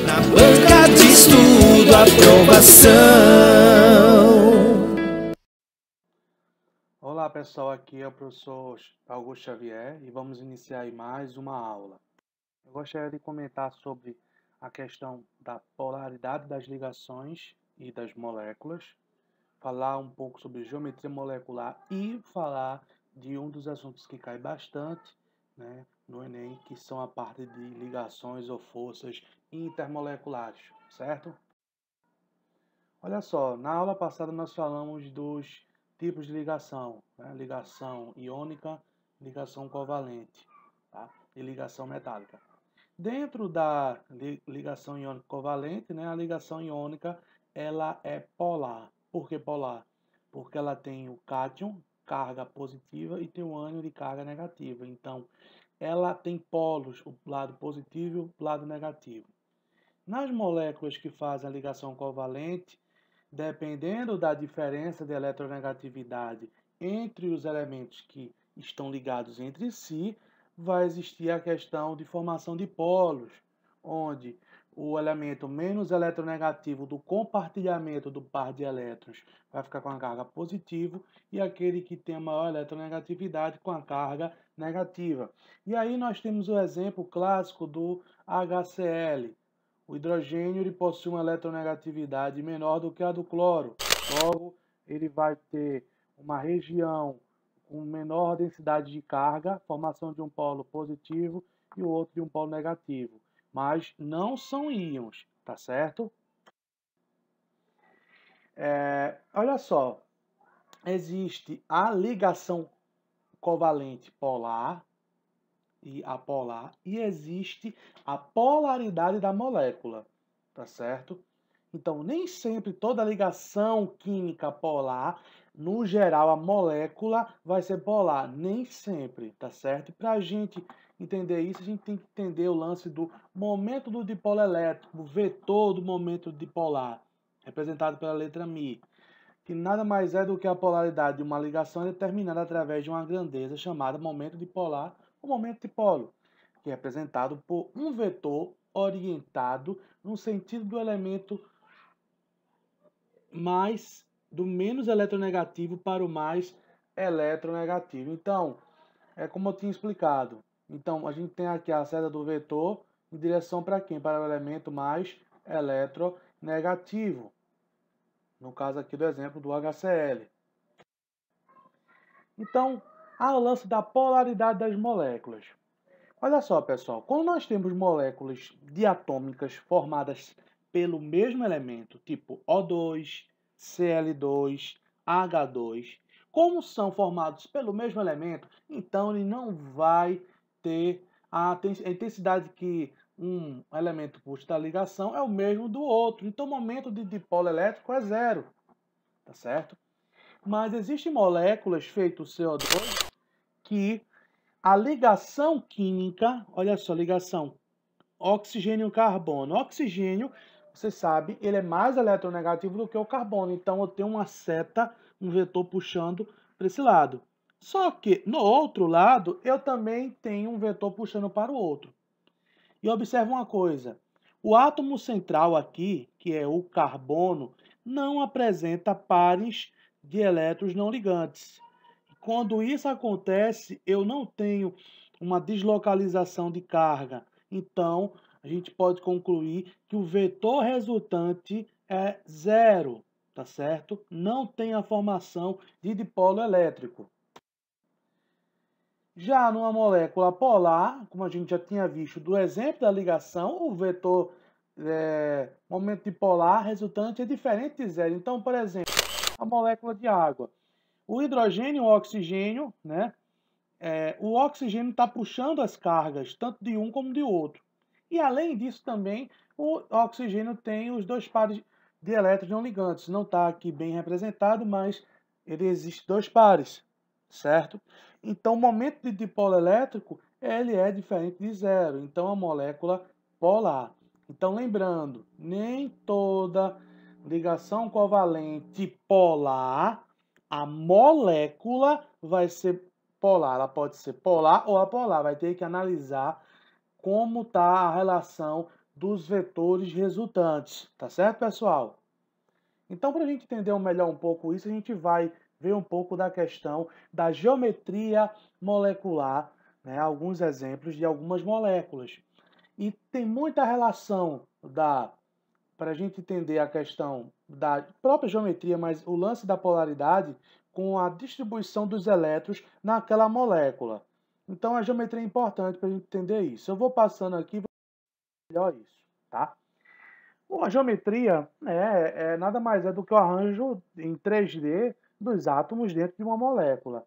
Na banca de estudo, aprovação. Olá pessoal, aqui é o professor Augusto Xavier e vamos iniciar aí mais uma aula. Eu gostaria de comentar sobre a questão da polaridade das ligações e das moléculas, falar um pouco sobre geometria molecular e falar de um dos assuntos que cai bastante, né, no Enem, que são a parte de ligações ou forças intermoleculares, certo? Olha só, na aula passada nós falamos dos tipos de ligação, né? Ligação iônica, ligação covalente, tá? E ligação metálica. Dentro da ligação iônica covalente, né, a ligação iônica ela é polar. Por que polar? Porque ela tem o cátion, carga positiva, e tem o ânion de carga negativa. Então, ela tem polos, o lado positivo e o lado negativo. Nas moléculas que fazem a ligação covalente, dependendo da diferença de eletronegatividade entre os elementos que estão ligados entre si, vai existir a questão de formação de polos, onde o elemento menos eletronegativo do compartilhamento do par de elétrons vai ficar com a carga positiva e aquele que tem a maior eletronegatividade com a carga negativa. E aí nós temos o exemplo clássico do HCl. O hidrogênio ele possui uma eletronegatividade menor do que a do cloro. Logo, ele vai ter uma região com menor densidade de carga, formação de um polo positivo e o outro de um polo negativo. Mas não são íons, tá certo? Olha só, existe a ligação covalente polar e apolar, e existe a polaridade da molécula, tá certo? Então, nem sempre toda ligação química polar, no geral, a molécula vai ser polar, nem sempre, tá certo? E para a gente entender isso, a gente tem que entender o lance do momento do dipolo elétrico, o vetor do momento dipolar, representado pela letra μ, que nada mais é do que a polaridade de uma ligação determinada através de uma grandeza chamada momento dipolar ou momento dipolo, que é representado por um vetor orientado no sentido do elemento do menos eletronegativo para o mais eletronegativo. Então, é como eu tinha explicado. Então, a gente tem aqui a seta do vetor em direção para quem? Para o elemento mais eletronegativo. No caso aqui do exemplo do HCl. Então, há o lance da polaridade das moléculas. Olha só, pessoal, quando nós temos moléculas diatômicas formadas pelo mesmo elemento, tipo O2, Cl2, H2, como são formados pelo mesmo elemento, então ele não vai ter a intensidade que um elemento puxa da ligação é o mesmo do outro. Então o momento de dipolo elétrico é zero, tá certo? Mas existem moléculas feitas CO2 que a ligação química, olha só, ligação oxigênio-carbono. Oxigênio, você sabe, ele é mais eletronegativo do que o carbono. Então, eu tenho uma seta, um vetor puxando para esse lado. Só que, no outro lado, eu também tenho um vetor puxando para o outro. E observe uma coisa. O átomo central aqui, que é o carbono, não apresenta pares de elétrons não ligantes. Quando isso acontece, eu não tenho uma deslocalização de carga. Então, a gente pode concluir que o vetor resultante é zero, tá certo? Não tem a formação de dipolo elétrico. Já numa molécula polar, como a gente já tinha visto do exemplo da ligação, o vetor momento dipolar resultante é diferente de zero. Então, por exemplo, a molécula de água. O hidrogênio e o oxigênio, né? O oxigênio está puxando as cargas, tanto de um como de outro. E além disso também, o oxigênio tem os dois pares de elétrons não ligantes. Não está aqui bem representado, mas ele existe dois pares, certo? Então o momento de dipolo elétrico ele é diferente de zero. Então a molécula polar. Então lembrando, nem toda ligação covalente polar, a molécula vai ser polar. Ela pode ser polar ou apolar. Vai ter que analisar como está a relação dos vetores resultantes, tá certo, pessoal? Então, para a gente entender melhor um pouco isso, a gente vai ver um pouco da questão da geometria molecular, né? Alguns exemplos de algumas moléculas. E tem muita relação para a gente entender a questão da própria geometria, mas o lance da polaridade com a distribuição dos elétrons naquela molécula. Então, a geometria é importante para a gente entender isso. Eu vou passando aqui melhor isso, tá? Bom, a geometria nada mais é do que o arranjo em 3D dos átomos dentro de uma molécula.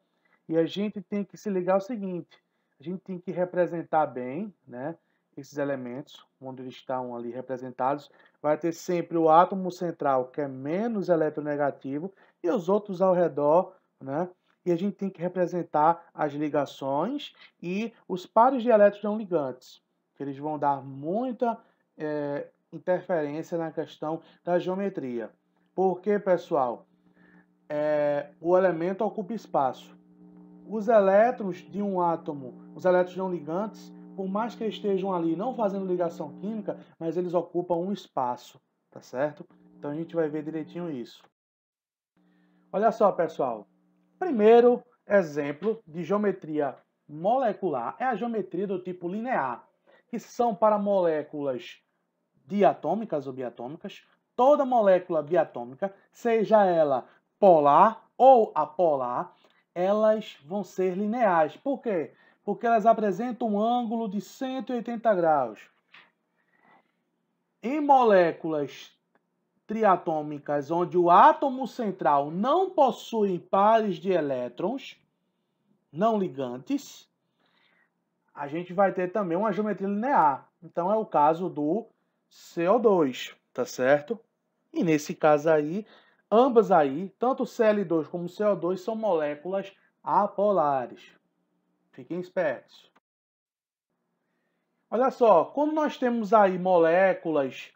E a gente tem que se ligar ao seguinte, a gente tem que representar bem, né, esses elementos, onde eles estão ali representados. Vai ter sempre o átomo central, que é menos eletronegativo, e os outros ao redor, né? E a gente tem que representar as ligações e os pares de elétrons não ligantes, que eles vão dar muita interferência na questão da geometria. Porque, pessoal, o elemento ocupa espaço. Os elétrons de um átomo, os elétrons não ligantes, por mais que estejam ali não fazendo ligação química, mas eles ocupam um espaço, tá certo? Então a gente vai ver direitinho isso. Olha só, pessoal. Primeiro exemplo de geometria molecular é a geometria do tipo linear, que são para moléculas diatômicas ou biatômicas. Toda molécula biatômica, seja ela polar ou apolar, elas vão ser lineares. Por quê? Porque elas apresentam um ângulo de 180 graus. Em moléculas triatômicas, onde o átomo central não possui pares de elétrons não ligantes, a gente vai ter também uma geometria linear. Então é o caso do CO2, tá certo? E nesse caso aí, ambas aí, tanto o Cl2 como o CO2 são moléculas apolares. Fiquem espertos. Olha só, quando nós temos aí moléculas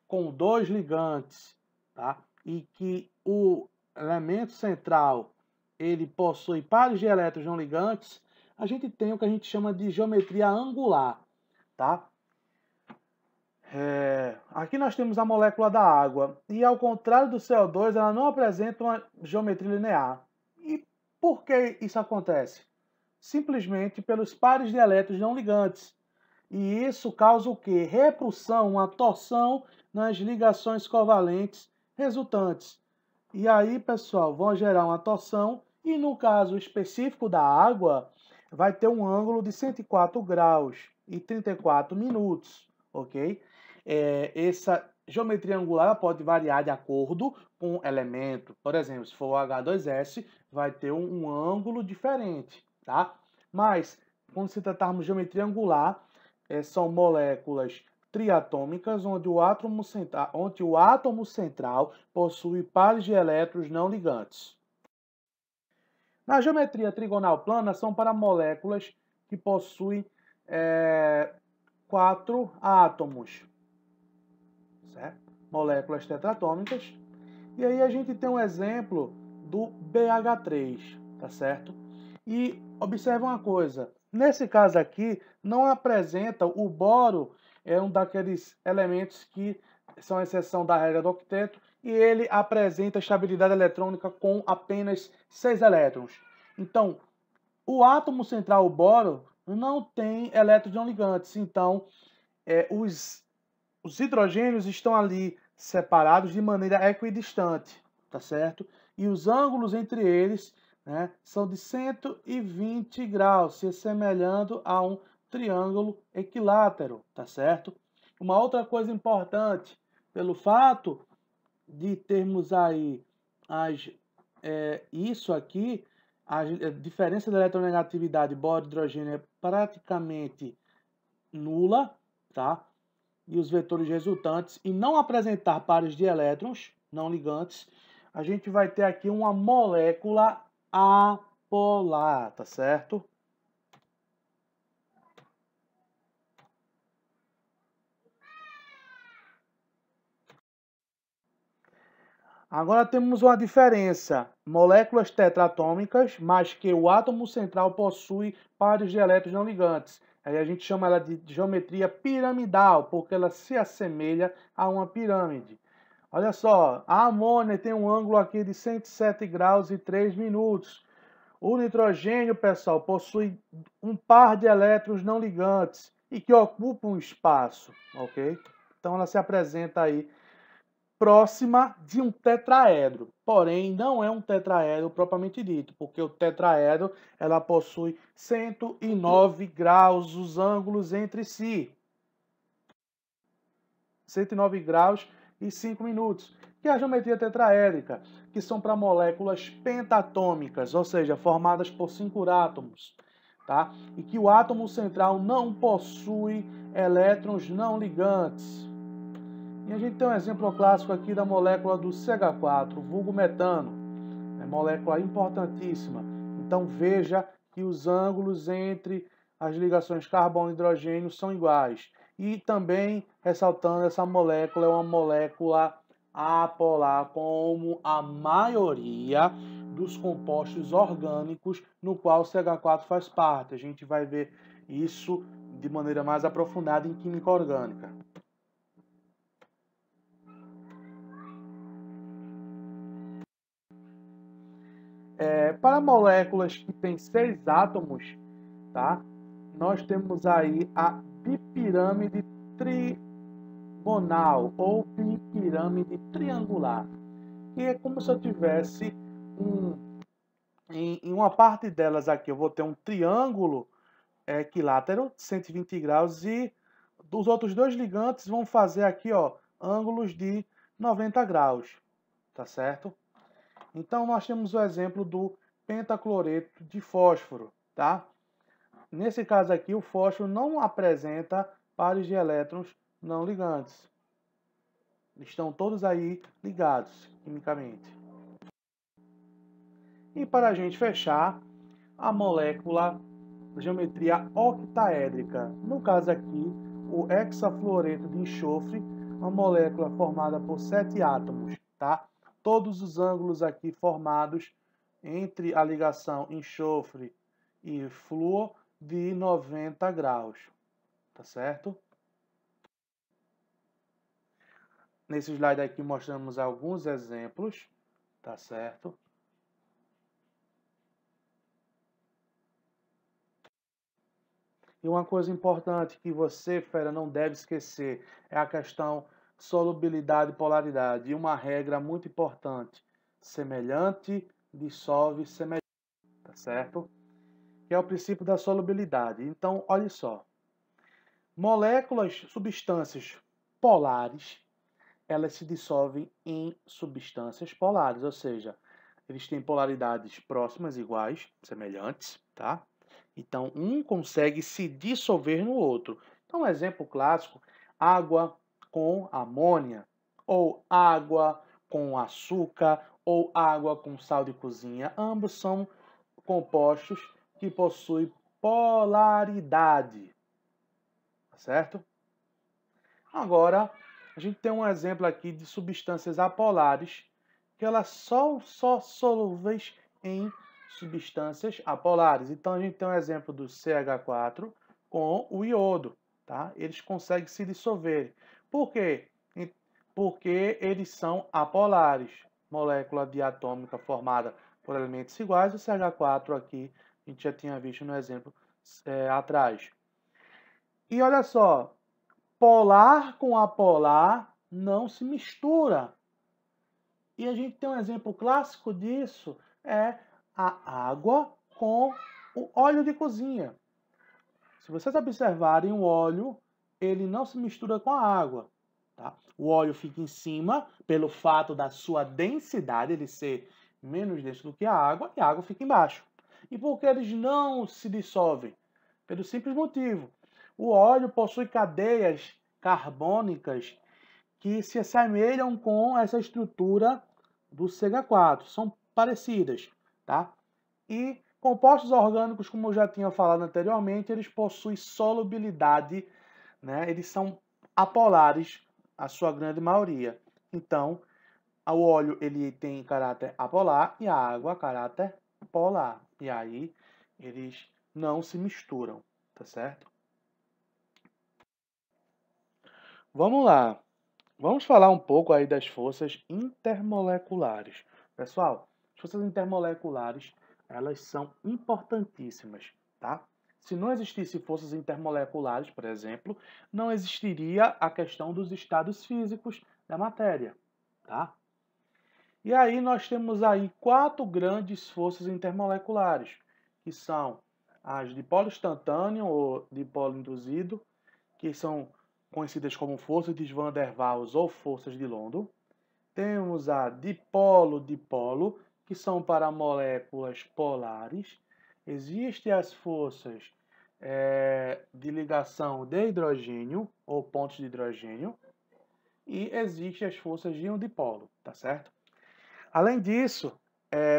com dois ligantes, tá? E que o elemento central ele possui pares de elétrons não ligantes, a gente tem o que a gente chama de geometria angular, tá? Aqui nós temos a molécula da água e, ao contrário do CO2, ela não apresenta uma geometria linear. E por que isso acontece? Simplesmente pelos pares de elétrons não ligantes. E isso causa o quê? Repulsão, uma torção nas ligações covalentes resultantes. E aí, pessoal, vão gerar uma torção e, no caso específico da água, vai ter um ângulo de 104 graus e 34 minutos, ok? Essa geometria angular pode variar de acordo com o elemento. Por exemplo, se for o H2S, vai ter um ângulo diferente, tá? Mas, quando se tratarmos de geometria angular, são moléculas triatômicas, onde o átomo central possui pares de elétrons não ligantes. Na geometria trigonal plana, são para moléculas que possuem 4 átomos, certo? Moléculas tetratômicas. E aí a gente tem um exemplo do BH3, tá certo? E observa uma coisa, nesse caso aqui, não apresenta o boro, é um daqueles elementos que são exceção da regra do octeto, e ele apresenta estabilidade eletrônica com apenas 6 elétrons. Então, o átomo central, o boro, não tem elétrons não ligantes, então os hidrogênios estão ali separados de maneira equidistante, tá certo? E os ângulos entre eles, né, são de 120 graus, se assemelhando a um triângulo equilátero, tá certo? Uma outra coisa importante, pelo fato de termos aí isso aqui, a diferença da eletronegatividade boro-hidrogênio é praticamente nula, tá? E os vetores resultantes, e não apresentar pares de elétrons não ligantes, a gente vai ter aqui uma molécula apolar, tá certo? Agora temos uma diferença, moléculas tetratômicas, mas que o átomo central possui pares de elétrons não ligantes. Aí a gente chama ela de geometria piramidal, porque ela se assemelha a uma pirâmide. Olha só, a amônia tem um ângulo aqui de 107 graus e 3 minutos. O nitrogênio, pessoal, possui um par de elétrons não ligantes e que ocupam um espaço, ok? Então ela se apresenta aí próxima de um tetraedro, porém não é um tetraedro propriamente dito, porque o tetraedro ela possui 109 graus os ângulos entre si. 109 graus e 5 minutos, que é a geometria tetraédrica, que são para moléculas pentatômicas, ou seja, formadas por 5 átomos, tá? E que o átomo central não possui elétrons não ligantes. E a gente tem um exemplo clássico aqui da molécula do CH4, vulgo metano. É molécula importantíssima. Então veja que os ângulos entre as ligações carbono e hidrogênio são iguais. E também ressaltando, essa molécula é uma molécula apolar, como a maioria dos compostos orgânicos no qual o CH4 faz parte. A gente vai ver isso de maneira mais aprofundada em química orgânica. Para moléculas que têm 6 átomos, tá? Nós temos aí a bipirâmide trigonal ou bipirâmide triangular. E é como se eu tivesse em uma parte delas aqui, eu vou ter um triângulo equilátero de 120 graus e os outros dois ligantes vão fazer aqui, ó, ângulos de 90 graus, tá certo? Então nós temos o exemplo do pentacloreto de fósforo, tá? Nesse caso aqui, o fósforo não apresenta pares de elétrons não ligantes. Estão todos aí ligados quimicamente. E para a gente fechar, a molécula de geometria octaédrica. No caso aqui, o hexafluoreto de enxofre, uma molécula formada por 7 átomos, tá? Todos os ângulos aqui formados entre a ligação enxofre e flúor de 90 graus, tá certo? Nesse slide aqui mostramos alguns exemplos, tá certo? E uma coisa importante que você, fera, não deve esquecer é a questão solubilidade e polaridade. E uma regra muito importante: semelhante dissolve semelhante, tá certo? Que é o princípio da solubilidade. Então, olha só. Moléculas, substâncias polares, elas se dissolvem em substâncias polares, ou seja, eles têm polaridades próximas, iguais, semelhantes, tá? Então, um consegue se dissolver no outro. Então, um exemplo clássico, água com amônia, ou água com açúcar, ou água com sal de cozinha. Ambos são compostos que possuem polaridade, certo? Agora, a gente tem um exemplo aqui de substâncias apolares, que elas são só solúveis em substâncias apolares. Então, a gente tem um exemplo do CH4 com o iodo, tá? Eles conseguem se dissolver. Por quê? Porque eles são apolares. Molécula diatômica formada por elementos iguais, o CH4 aqui, a gente já tinha visto no exemplo atrás. E olha só, polar com apolar não se mistura. E a gente tem um exemplo clássico disso, é a água com o óleo de cozinha. Se vocês observarem, o óleo ele não se mistura com a água. Tá? O óleo fica em cima pelo fato da sua densidade, ele ser menos denso do que a água, e a água fica embaixo. E por que eles não se dissolvem? Pelo simples motivo. O óleo possui cadeias carbônicas que se assemelham com essa estrutura do CH4, são parecidas, tá? E compostos orgânicos, como eu já tinha falado anteriormente, eles possuem solubilidade, né? Eles são apolares, a sua grande maioria. Então, o óleo ele tem caráter apolar e a água caráter polar. E aí eles não se misturam, tá certo? Vamos lá. Vamos falar um pouco aí das forças intermoleculares. Pessoal, as forças intermoleculares, elas são importantíssimas, tá? Se não existissem forças intermoleculares, por exemplo, não existiria a questão dos estados físicos da matéria, tá? E aí nós temos aí 4 grandes forças intermoleculares, que são as dipolo instantâneo ou dipolo induzido, que são conhecidas como forças de Van der Waals ou forças de London. Temos a dipolo-dipolo, que são para moléculas polares. Existem as forças de ligação de hidrogênio ou pontos de hidrogênio. E existem as forças de um dipolo, tá certo? Além disso,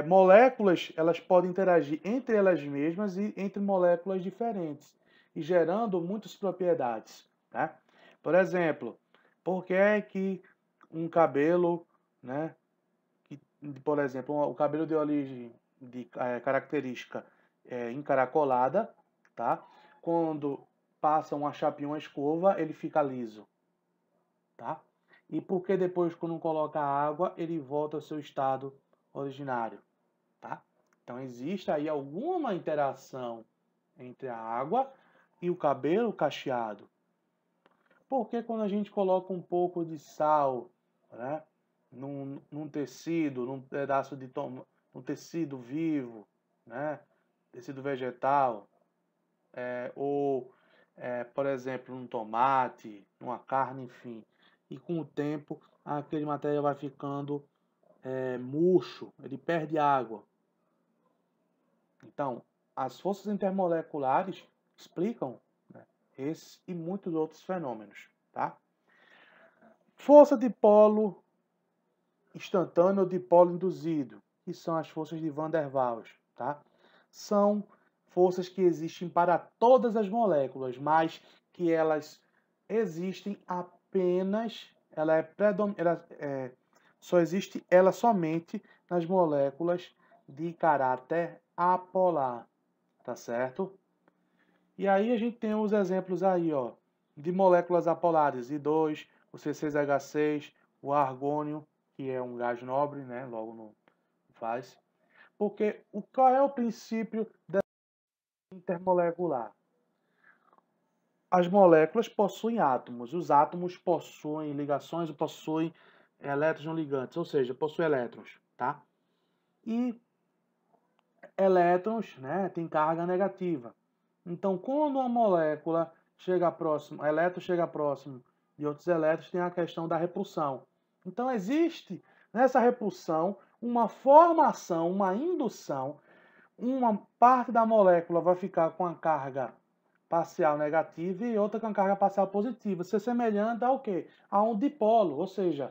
moléculas elas podem interagir entre elas mesmas e entre moléculas diferentes, e gerando muitas propriedades. Tá? Por exemplo, por que é que um cabelo, né, por exemplo, o cabelo de origem de característica encaracolada, tá? Quando passa uma chapinha, uma escova, ele fica liso, tá? E porque depois, quando coloca água, ele volta ao seu estado originário, tá? Então, existe aí alguma interação entre a água e o cabelo cacheado. Porque quando a gente coloca um pouco de sal, né, num tecido, num pedaço de num tecido vivo, né, tecido vegetal, por exemplo, num tomate, numa carne, enfim, e com o tempo aquele material vai ficando murcho, ele perde água. Então, as forças intermoleculares explicam, né, esse e muitos outros fenômenos, tá? Força de polo instantâneo ou de polo induzido, que são as forças de Van der Waals, tá? São forças que existem para todas as moléculas, mas que elas existem apenas, só existe ela somente nas moléculas de caráter apolar, tá certo? E aí a gente tem os exemplos aí, ó, de moléculas apolares, I2, o C6H6, o argônio, que é um gás nobre, né, logo não faz. Porque qual é o princípio da intermolecular? As moléculas possuem átomos, os átomos possuem ligações, possuem elétrons não ligantes, ou seja, possuem elétrons, tá? E elétrons, né, tem carga negativa. Então, quando uma molécula chega próximo, elétron chega próximo de outros elétrons, tem a questão da repulsão. Então, existe nessa repulsão uma formação, uma indução, uma parte da molécula vai ficar com a carga parcial negativa e outra com a carga parcial positiva. Isso é semelhante ao quê? A um dipolo, ou seja,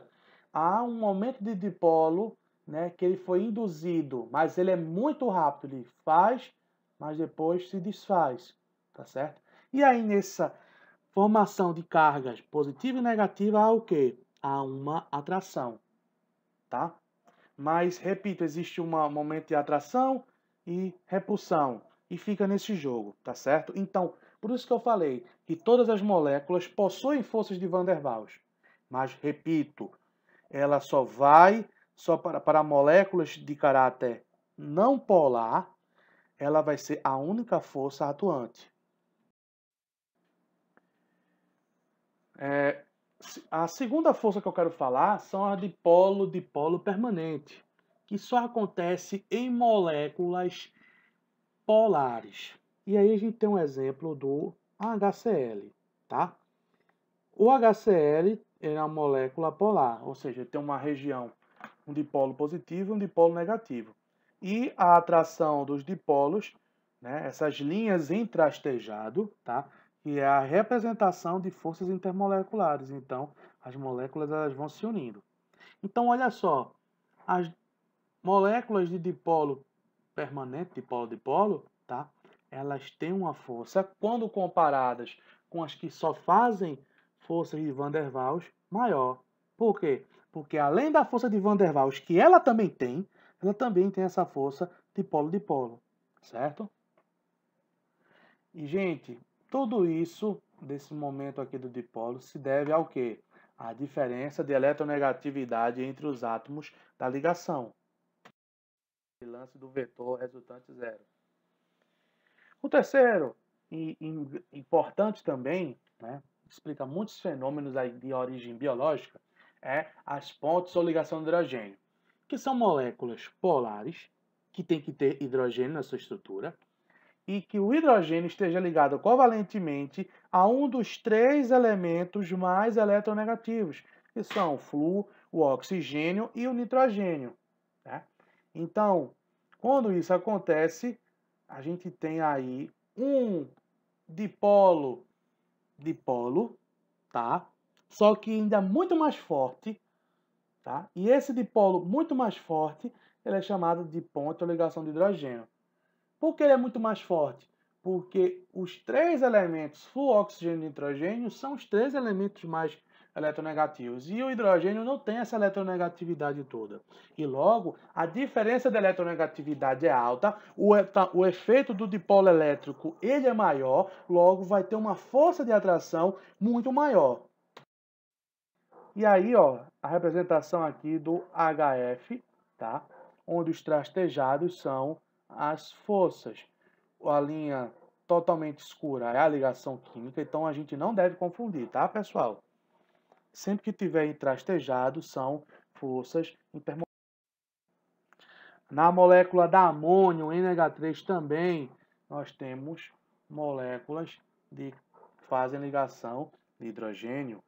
há um aumento de dipolo, né, que ele foi induzido, mas ele é muito rápido, ele faz, mas depois se desfaz, tá certo? E aí nessa formação de cargas positiva e negativa há o quê? Há uma atração, tá? Mas, repito, existe um momento de atração e repulsão, e fica nesse jogo, tá certo? Então, por isso que eu falei que todas as moléculas possuem forças de Van der Waals, mas, repito, ela só para moléculas de caráter não polar, ela vai ser a única força atuante. A segunda força que eu quero falar são as dipolo permanente, que só acontece em moléculas polares. E aí a gente tem um exemplo do HCl, tá? O HCl é uma molécula polar, ou seja, tem uma região, um dipolo positivo e um dipolo negativo. E a atração dos dipolos, né, essas linhas em trastejado, tá? Que é a representação de forças intermoleculares. Então, as moléculas elas vão se unindo. Então, olha só, as moléculas de dipolo permanente, dipolo-dipolo, tá? Elas têm uma força, quando comparadas com as que só fazem forças de Van der Waals, maior. Por quê? Porque além da força de Van der Waals, que ela também tem essa força dipolo-dipolo, certo? E, gente, tudo isso, desse momento aqui do dipolo se deve ao quê? A diferença de eletronegatividade entre os átomos da ligação. O lance do vetor resultante zero. O terceiro, e importante também, né, explica muitos fenômenos aí de origem biológica, é as pontes ou ligação de hidrogênio, que são moléculas polares, que tem que ter hidrogênio na sua estrutura, e que o hidrogênio esteja ligado covalentemente a um dos três elementos mais eletronegativos, que são o flúor, o oxigênio e o nitrogênio. Tá? Então, quando isso acontece, a gente tem aí um dipolo, tá? Só que ainda muito mais forte, tá? E esse dipolo muito mais forte, ele é chamado de ponte ou ligação de hidrogênio. Por que ele é muito mais forte? Porque os três elementos, flúor, oxigênio e nitrogênio, são os três elementos mais eletronegativos. E o hidrogênio não tem essa eletronegatividade toda. E logo, a diferença de eletronegatividade é alta, o efeito do dipolo elétrico ele é maior, logo vai ter uma força de atração muito maior. E aí, ó, a representação aqui do HF, tá? Onde os trastejados são as forças. A linha totalmente escura é a ligação química, então a gente não deve confundir, tá, pessoal? Sempre que tiver em trastejado, são forças intermoleculares. Na molécula da amônio, NH3 também, nós temos moléculas que fazem ligação de hidrogênio.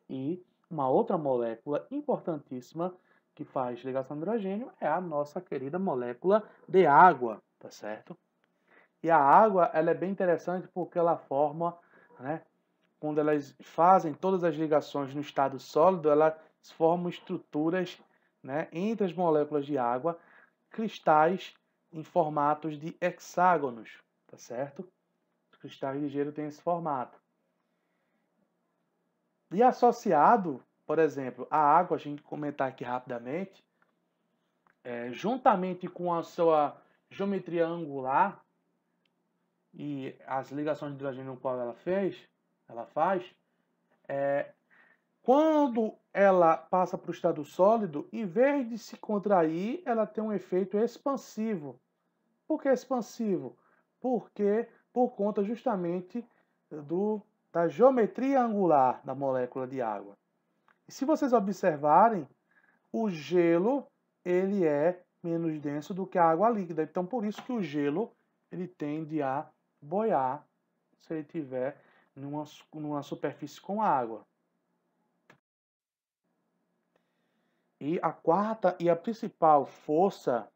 E uma outra molécula importantíssima que faz ligação de hidrogênio é a nossa querida molécula de água, tá certo? E a água, ela é bem interessante porque ela forma, né, quando elas fazem todas as ligações no estado sólido, elas formam estruturas, né, entre as moléculas de água, cristais em formatos de hexágonos, tá certo? Os cristais de gelo têm esse formato. E associado, por exemplo, à água, a gente comentar aqui rapidamente, juntamente com a sua geometria angular e as ligações de hidrogênio que ela faz, quando ela passa para o estado sólido, em vez de se contrair, ela tem um efeito expansivo. Por que expansivo? Porque por conta justamente da geometria angular da molécula de água. E se vocês observarem, o gelo ele é menos denso do que a água líquida. Então, por isso que o gelo ele tende a boiar se ele estiver numa superfície com água. E a quarta e a principal força,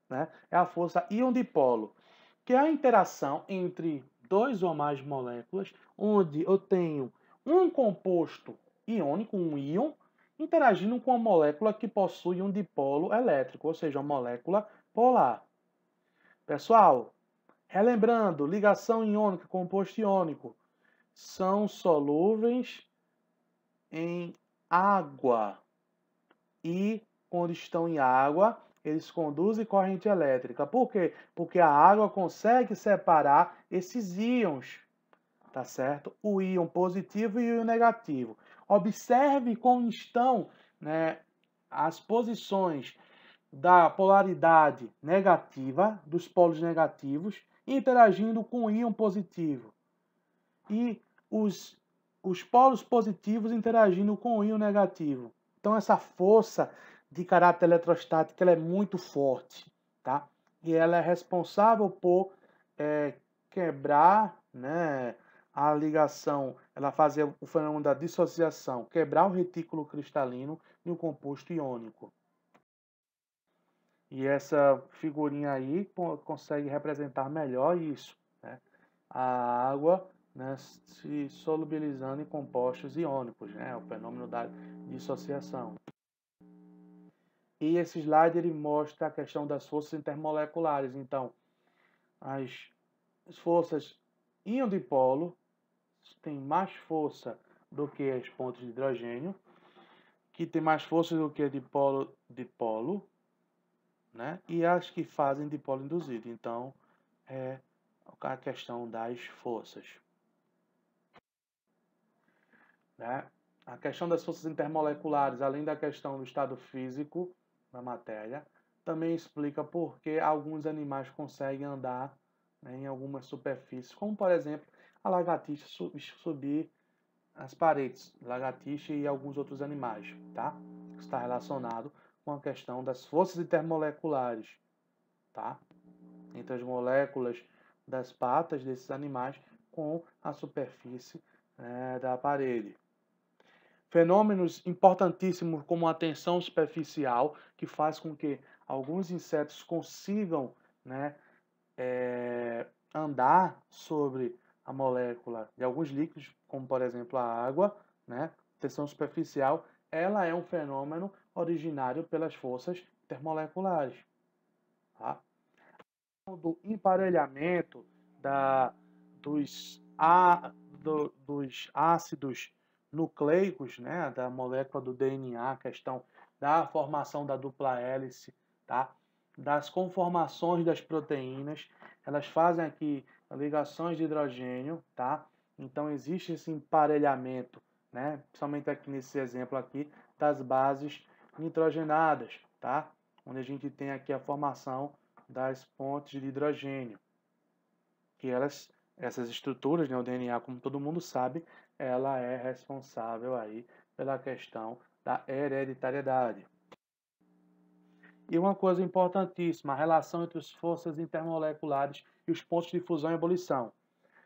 né, é a força íon-dipolo, que é a interação entre dois ou mais moléculas, onde eu tenho um composto iônico, um íon, interagindo com uma molécula que possui um dipolo elétrico, ou seja, uma molécula polar. Pessoal, relembrando, ligação iônica, composto iônico, são solúveis em água. E quando estão em água, eles conduzem corrente elétrica. Por quê? Porque a água consegue separar esses íons, tá certo? O íon positivo e o íon negativo. Observe como estão, né, as posições da polaridade negativa, dos polos negativos, interagindo com o íon positivo. E os polos positivos interagindo com o íon negativo. Então, essa força de caráter eletrostático ela é muito forte, tá? E ela é responsável por quebrar, né, a ligação, ela fazer o fenômeno da dissociação, quebrar o retículo cristalino e o composto iônico. E essa figurinha aí consegue representar melhor isso, né? A água, né, se solubilizando em compostos iônicos, né? O fenômeno da dissociação. E esse slide ele mostra a questão das forças intermoleculares. Então, as forças íon-dipolo têm mais força do que as pontes de hidrogênio, que tem mais força do que dipolo-dipolo, né? E as que fazem dipolo induzido. Então, é a questão das forças. né? A questão das forças intermoleculares, além da questão do estado físico da matéria, também explica por que alguns animais conseguem andar, né, em algumas superfícies, como por exemplo a lagartixa subir as paredes, lagartixa e alguns outros animais, tá? Está relacionado com a questão das forças intermoleculares, tá? Entre as moléculas das patas desses animais com a superfície, da parede. Fenômenos importantíssimos como a tensão superficial, que faz com que alguns insetos consigam, né, andar sobre a molécula de alguns líquidos, como por exemplo a água, né? Tensão superficial, ela é um fenômeno originário pelas forças termoleculares. Tá? Do emparelhamento dos ácidos nucleicos, né, da molécula do DNA, a questão da formação da dupla hélice, tá? Das conformações das proteínas, elas fazem aqui ligações de hidrogênio, tá? Então existe esse emparelhamento, né? Principalmente aqui nesse exemplo aqui das bases nitrogenadas, tá? Onde a gente tem aqui a formação das pontes de hidrogênio, que essas estruturas, né, o DNA, como todo mundo sabe, ela é responsável aí pela questão da hereditariedade. E uma coisa importantíssima, a relação entre as forças intermoleculares e os pontos de fusão e ebulição.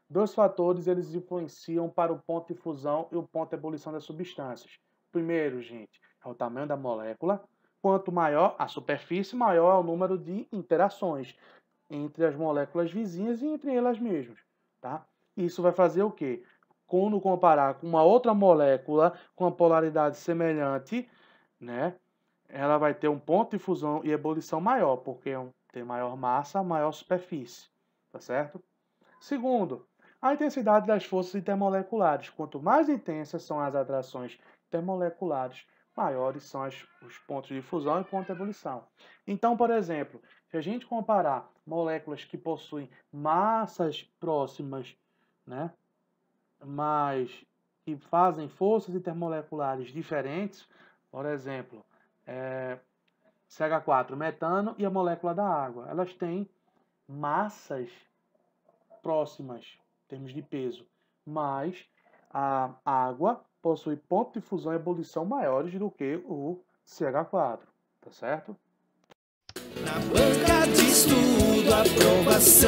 Dois fatores eles influenciam para o ponto de fusão e o ponto de ebulição das substâncias. Primeiro, gente, é o tamanho da molécula. Quanto maior a superfície, maior é o número de interações entre as moléculas vizinhas e entre elas mesmas, tá? Isso vai fazer o quê? Quando comparar com uma outra molécula com uma polaridade semelhante, né, ela vai ter um ponto de fusão e ebulição maior, porque tem maior massa, maior superfície, tá certo? Segundo, a intensidade das forças intermoleculares. Quanto mais intensas são as atrações intermoleculares, maiores são os pontos de fusão e ponto de ebulição. Então, por exemplo, se a gente comparar moléculas que possuem massas próximas, né, mas que fazem forças intermoleculares diferentes, por exemplo, CH4, metano e a molécula da água, elas têm massas próximas em termos de peso, mas a água possui ponto de fusão e ebulição maiores do que o CH4, tá certo? Na banca de estudo, aprovação.